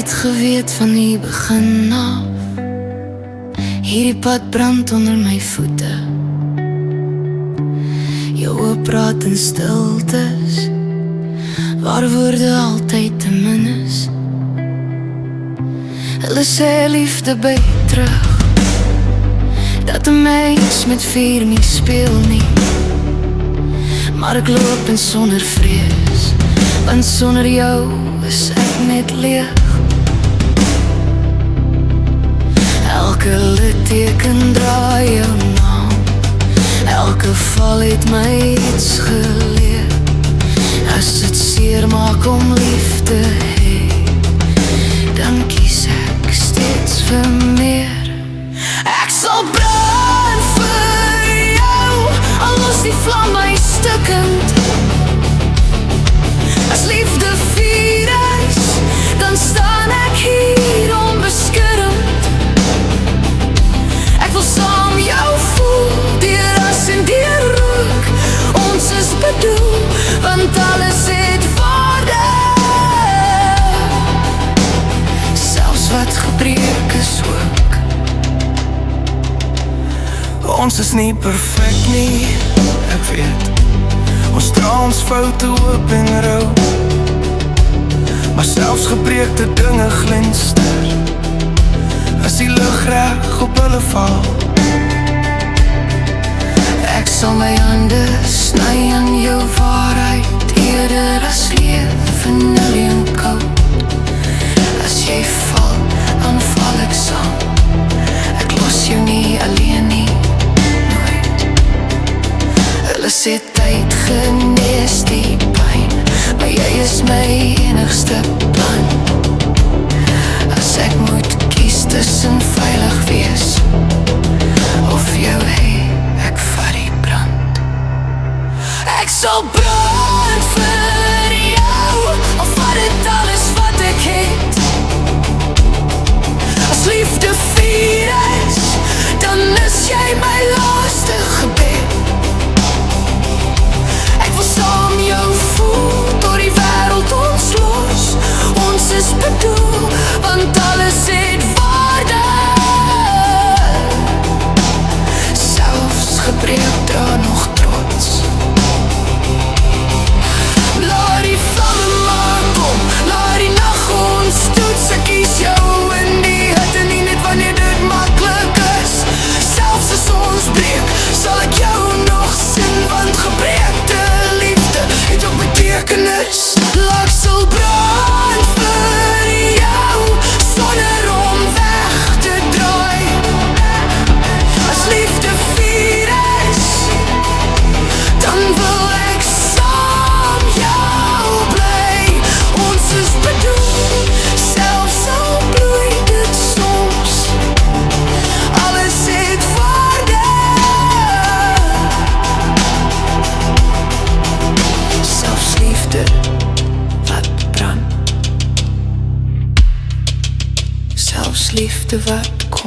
het geweet van die begin af. Hierdie pad brand onder my voete. Jou praat in stiltes waar woorde altyd te min is. Hulle sê liefde by terug, dat 'n mens met vuur nie speel nie. Maar ek loop in sonder vrees, want sonder jou is ek net leeg. Elke litteken draai jou naam, elke val het my iets geleer. As dit seer maak om lief te hê, dan kies ek steeds vir meer. Ek sal brand vir jou, al los die vlam my stukkend. As liefde vuur is, dan staan ek hier onbeskermd. Ek wil saam jou voel, deur as en deur rook. Ons is bedoel, want alles het waarde. Selfs wat gebreek is ook. Ons is nie perfect nie, ek weet. Ons dra ons foute oop en rou, maar selfs gebreekte dinge glinster as die lig reg op hulle val. Ek sal my hande sny aan jou waarheid, eerder as leef in 'n leeukout. As jy val, dan val ek saam. Ek los jou nie alleen nie, nooit. Hulle sê tyd genees die pyn, maar jy is my enigste plan. As ek moet kies tussen veilig wees of jou hê, ek vat die brand. Ek sal brand vir jou, al vat dit alles wat ek het. As liefde vuur is, dan is jy my laaste gebed. Ek wil saam jou voel, tot die wêreld ons los. Ons is bedoel, want alles het waarde. Selfs gebreek dra nog trots. Laat die vlamme maar kom, laat die nag ons toets. Ek kies jou in die hitte, nie net wanneer dit maklik is. Selfs as ons breek, sal ek jou nog sien, want gebreekte liefde het ook betekenis. Ek sal brand vir jou, sonder om weg te draai. As liefde vuur is, dan wil ek saam jou bly. Ons is bedoel, selfs al bloei dit soms. Alles het waarde. Selfs liefde wat brand, selfs liefde wat kom.